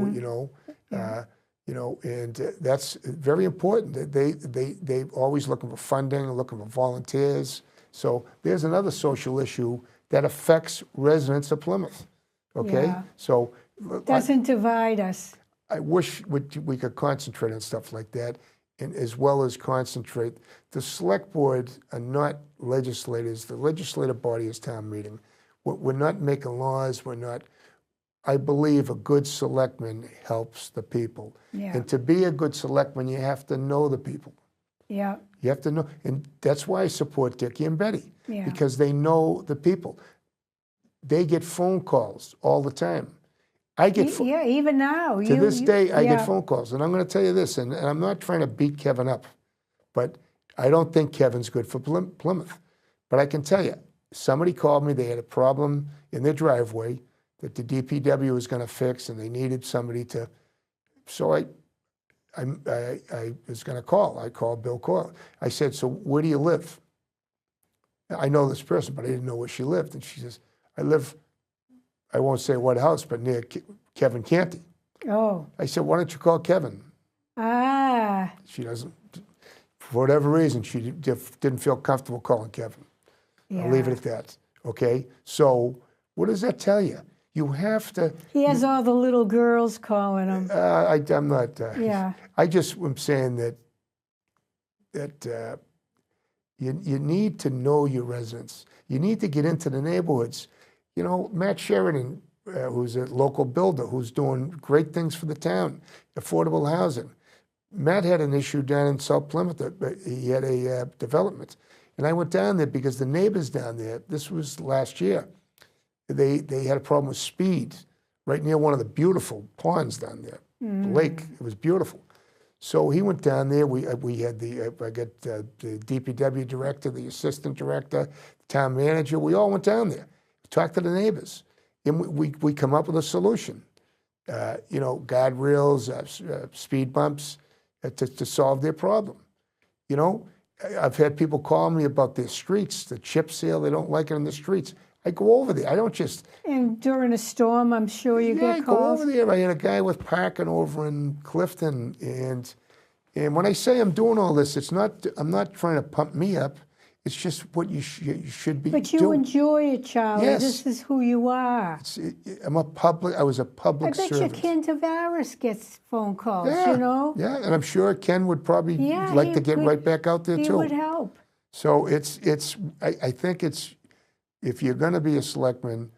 and that's very important. They always looking for funding, looking for volunteers. So there's another social issue that affects residents of Plymouth. Okay, Yeah. so Doesn't divide us. I wish we could concentrate on stuff like that, and as well as concentrate. The select board are not legislators. The legislative body is town meeting. We're not making laws. We're not. I believe a good selectman helps the people. Yeah. And to be a good selectman, you have to know the people. Yeah. You have to know, and that's why I support Dickie and Betty, Yeah. because they know the people. They get phone calls all the time. I get Yeah, even now. to this day, I yeah. get phone calls, and I'm going to tell you this, and I'm not trying to beat Kevin up, but I don't think Kevin's good for Plymouth. But I can tell you, somebody called me. They had a problem in their driveway that the DPW was going to fix, and they needed somebody to. So I was going to call. I called Bill Coyle. I said, "So where do you live?" I know this person, but I didn't know where she lived, and she says, "I live." I won't say what house, but near Kevin Canty. Oh. I said, "Why don't you call Kevin?" Ah. She doesn't, for whatever reason, she didn't feel comfortable calling Kevin. Yeah. I'll leave it at that. Okay? So what does that tell you? You have to. He has all the little girls calling him. I'm not. Yeah. I just am saying that you need to know your residents. You need to get into the neighborhoods. You know, Matt Sheridan, who's a local builder, who's doing great things for the town, affordable housing. Matt had an issue down in South Plymouth. He had a development. And I went down there because the neighbors down there, this was last year, they had a problem with speed right near one of the beautiful ponds down there, the lake. It was beautiful. So he went down there. We had I got the DPW director, the assistant director, the town manager. We all went down there, talked to the neighbors, and we come up with a solution. Guardrails, speed bumps, to solve their problem. You know, I've had people call me about their streets, the chip seal. They don't like it in the streets. I go over there. I don't just. And during a storm, I'm sure you get I calls. go over there. I had a guy with parking over in Clifton, and when I say I'm doing all this, it's not. I'm not trying to pump me up. It's just what you should be. But you doing. enjoy it, Charlie. Yes. This is who you are. I was a public I bet servant. you Ken Tavares gets phone calls, Yeah, you know? Yeah, and I'm sure Ken would probably like to get right back out there He too. would help. So I think it's, if you're going to be a selectman,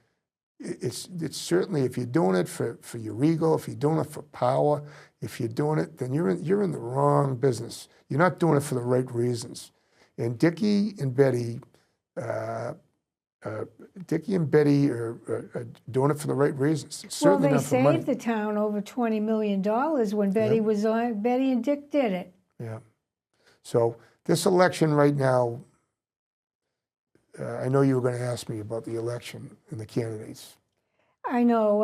it's certainly, if you're doing it for your ego, if you're doing it for power, if you're doing it, then you're in the wrong business. You're not doing it for the right reasons. And Dickie and Betty are doing it for the right reasons. It's Well, certainly they not for money. saved the town over $20 million when Betty was on. Betty and Dick did it. Yeah. So this election right now, I know you were going to ask me about the election and the candidates. I know.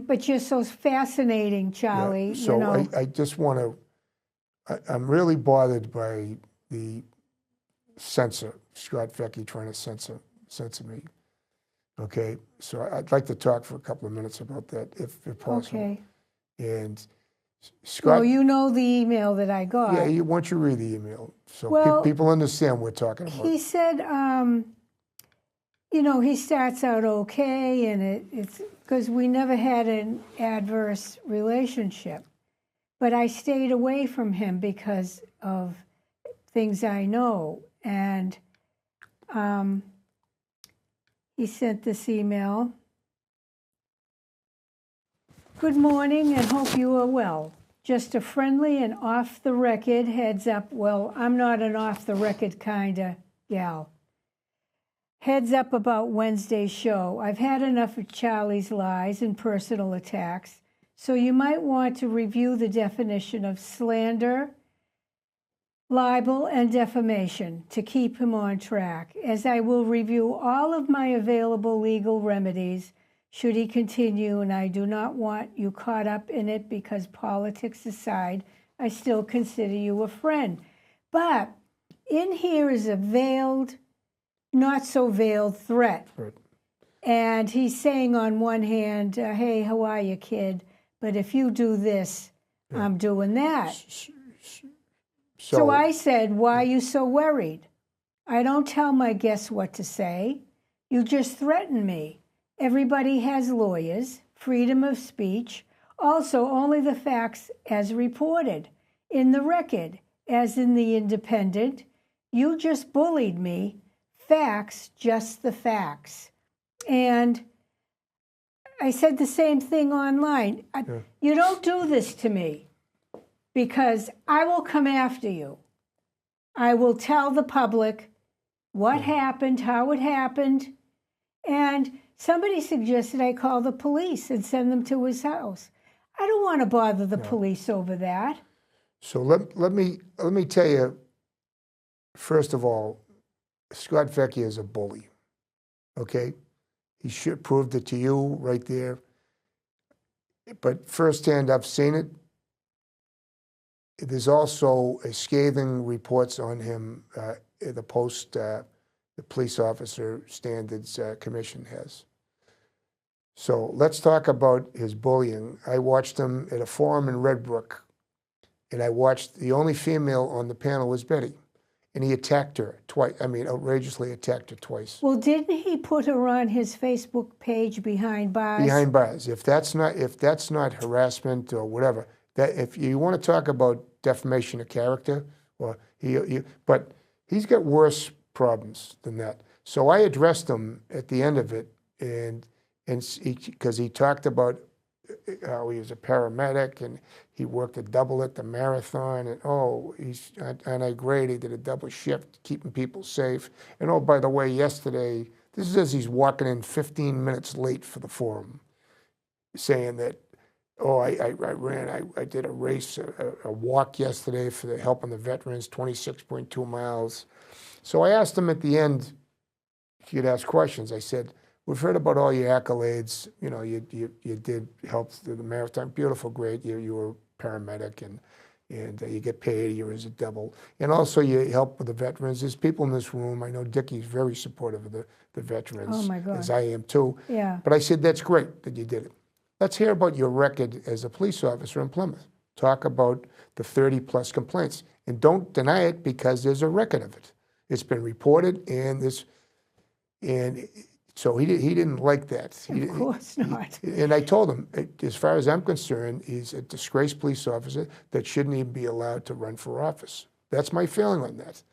But you're so fascinating, Charlie. Yeah. So you know. I just want to. I'm really bothered by the censor, Scott Vecchi trying to censor me. Okay, so I'd like to talk for a couple of minutes about that, if possible. Okay. And Scott. Well, you know the email that I got. Yeah, why don't you read the email so Well, people understand what we're talking about. He said, he starts out okay, and it's because we never had an adverse relationship. But I stayed away from him because of things I know. And he sent this email. Good morning, and hope you are well. Just a friendly and off-the-record heads up. Well, I'm not an off-the-record kind of gal. Heads up about Wednesday's show. I've had enough of Charlie's lies and personal attacks, so you might want to review the definition of slander, libel, and defamation to keep him on track, as I will review all of my available legal remedies should he continue, and I do not want you caught up in it because politics aside, I still consider you a friend. But in here is a veiled, not so veiled threat. Right. And he's saying on one hand, hey, how are you, kid? But if you do this, I'm doing that. So I said, why are you so worried? I don't tell my guests what to say. You just threaten me. Everybody has lawyers, freedom of speech, also only the facts as reported. In the Record, as in the Independent, you just bullied me. Facts, just the facts. And I said the same thing online. You don't do this to me because I will come after you. I will tell the public what happened, how it happened. And somebody suggested I call the police and send them to his house. I don't want to bother the police over that. So let me tell you, first of all, Scott Vecchia is a bully, okay? He should proved it to you right there. But firsthand, I've seen it. There's also a scathing reports on him, the police officer standards commission has. So let's talk about his bullying. I watched him at a forum in Red Brook, and I watched, the only female on the panel was Betty, and he attacked her twice. I mean, outrageously attacked her twice. Well, didn't he put her on his Facebook page behind bars? Behind bars. If that's not harassment or whatever, that if you want to talk about defamation of character, or but he's got worse problems than that. So I addressed him at the end of it, and because he talked about how he was a paramedic and he worked a double at the marathon, and he's on a grade, he did a double shift keeping people safe. And by the way, yesterday, this is as he's walking in 15 minutes late for the forum, saying that, I did a race, a walk yesterday for the helping the veterans, 26.2 miles. So I asked him at the end if he'd ask questions. I said, we've heard about all your accolades. You know, you did help through the marathon. Beautiful, great. You were a paramedic, and you get paid. You're as a double. And also you help with the veterans. There's people in this room. I know Dickie's very supportive of the veterans. Oh, my God. As I am too. Yeah. But I said, that's great that you did it. Let's hear about your record as a police officer in Plymouth. Talk about the 30-plus complaints. And don't deny it because there's a record of it. It's been reported, and so he didn't like that. Of course not. And I told him, as far as I'm concerned, he's a disgraced police officer that shouldn't even be allowed to run for office. That's my feeling on that.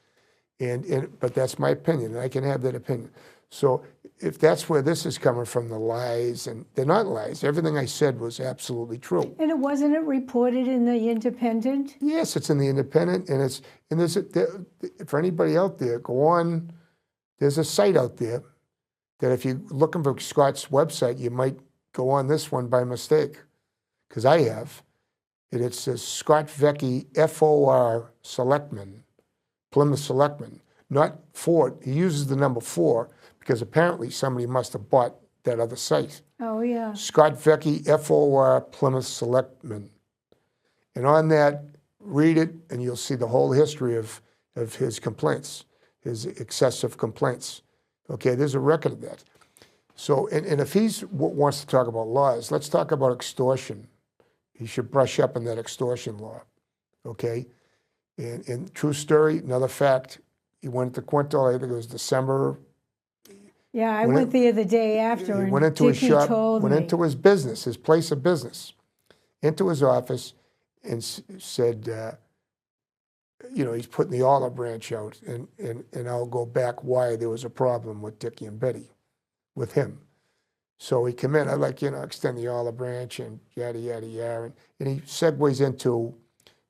But that's my opinion, and I can have that opinion. So if that's where this is coming from, the lies, and they're not lies. Everything I said was absolutely true. And wasn't it reported in the Independent? Yes, it's in the Independent, and there's for anybody out there, go on. There's a site out there that if you're looking for Scott's website, you might go on this one by mistake, because I have. And it says Scott Vecchi, FOR Selectman, Plymouth Selectman, not 4. He uses the number 4 because apparently somebody must have bought that other site. Oh, yeah. Scott Vecchi, FOR Plymouth Selectman. And on that, read it, and you'll see the whole history of his complaints, his excessive complaints. Okay, there's a record of that. So, and if he wants to talk about laws, let's talk about extortion. He should brush up on that extortion law, okay? And true story, another fact, he went to Quintal, I think it was December. Yeah, I went there the day after, he went into his shop, went into his business, his place of business, into his office, and said, he's putting the olive branch out, and I'll go back why there was a problem with Dickie and Betty, with him. So he come in, I'd like, extend the olive branch and yada, yada, yada. And he segues into,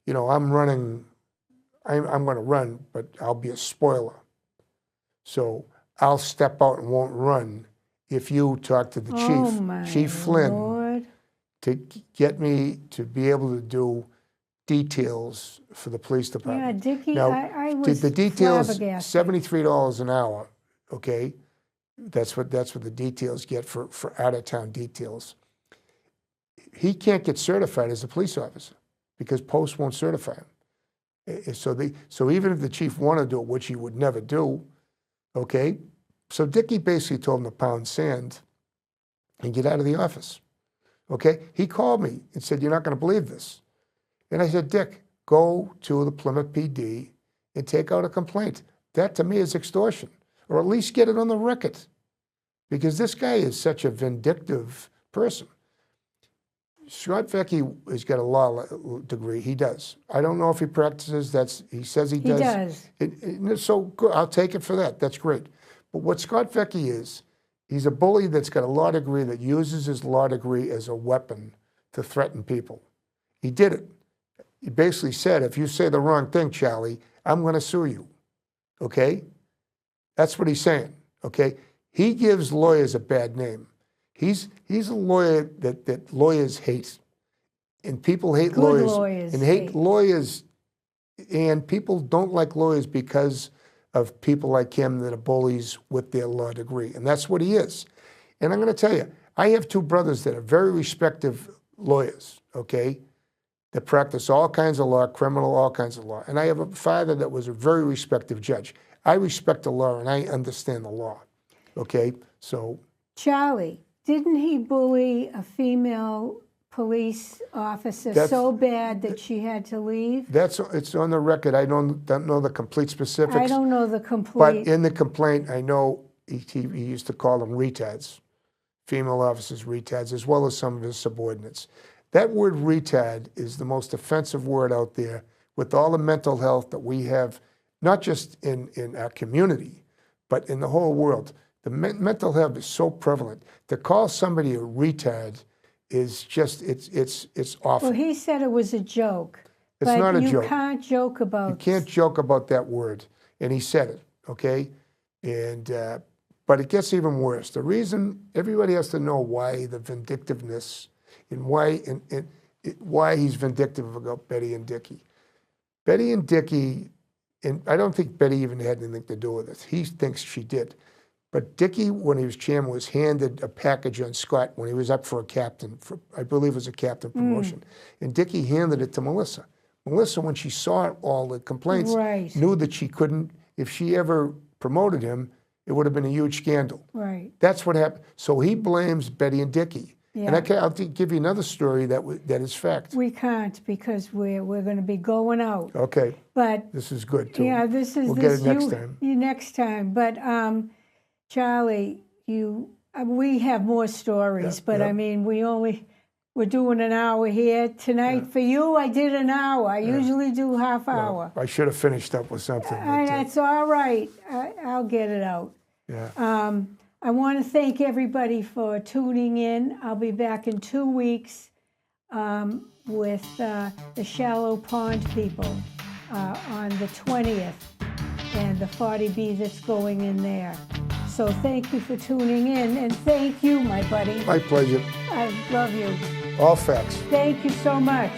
I'm going to run, but I'll be a spoiler. So I'll step out and won't run if you talk to the Chief Flynn, Lord. to get me to be able to do details for the police department. Yeah, Dickie, now, I was the details, flabbergasted. $73 an hour, okay? That's what the details get for out-of-town details. He can't get certified as a police officer because post won't certify him. So even if the chief wanted to do it, which he would never do, okay? So Dickie basically told him to pound sand and get out of the office, okay? He called me and said, "You're not going to believe this." And I said, "Dick, go to the Plymouth PD and take out a complaint. That to me is extortion, or at least get it on the record, because this guy is such a vindictive person." Scott Vecchi has got a law degree. He does. I don't know if he practices. He says he does. He does. So good. I'll take it for that. That's great. But what Scott Vecchi is, he's a bully that's got a law degree that uses his law degree as a weapon to threaten people. He did it. He basically said, "If you say the wrong thing, Charlie, I'm going to sue you." Okay? That's what he's saying. Okay? He gives lawyers a bad name. He's a lawyer that lawyers hate, and people hate Good lawyers and hate lawyers, and people don't like lawyers because of people like him that are bullies with their law degree, and that's what he is. And I'm going to tell you, I have two brothers that are very respected lawyers, okay, that practice all kinds of law, criminal, all kinds of law, and I have a father that was a very respected judge. I respect the law and I understand the law, okay? So, Charlie, didn't he bully a female police officer so bad that she had to leave? It's on the record. I don't know the complete specifics. I don't know the complete. But in the complaint, I know he used to call them retards, female officers retards, as well as some of his subordinates. That word retard is the most offensive word out there with all the mental health that we have, not just in our community, but in the whole world. The mental health is so prevalent. To call somebody a retard is just, it's awful. Well, he said it was a joke. It's not a joke. You can't joke about. You can't joke about that word. And he said it, okay? And but it gets even worse. The reason everybody has to know why the vindictiveness and why he's vindictive about Betty and Dickie. Betty and Dickie, and I don't think Betty even had anything to do with it. He thinks she did. But Dickie, when he was chairman, was handed a package on Scott when he was up for a captain, I believe it was a captain promotion. And Dickie handed it to Melissa. Melissa, when she saw all the complaints, knew that she couldn't, if she ever promoted him, it would have been a huge scandal. Right. That's what happened. So he blames Betty and Dickie. Yeah. And I'll give you another story that is fact. We can't because we're going to be going out. Okay. But this is good too. Yeah, this is. We'll get it next time. Next time. But Charlie, we have more stories, but I mean, we're doing an hour here tonight. For you, I did an hour. I usually do half hour. I should have finished up with something. That's all right. I'll get it out. Yeah. I want to thank everybody for tuning in. I'll be back in 2 weeks with the Shallow Pond people on the 20th and the 40B that's going in there. So thank you for tuning in, and thank you, my buddy. My pleasure. I love you. All facts. Thank you so much.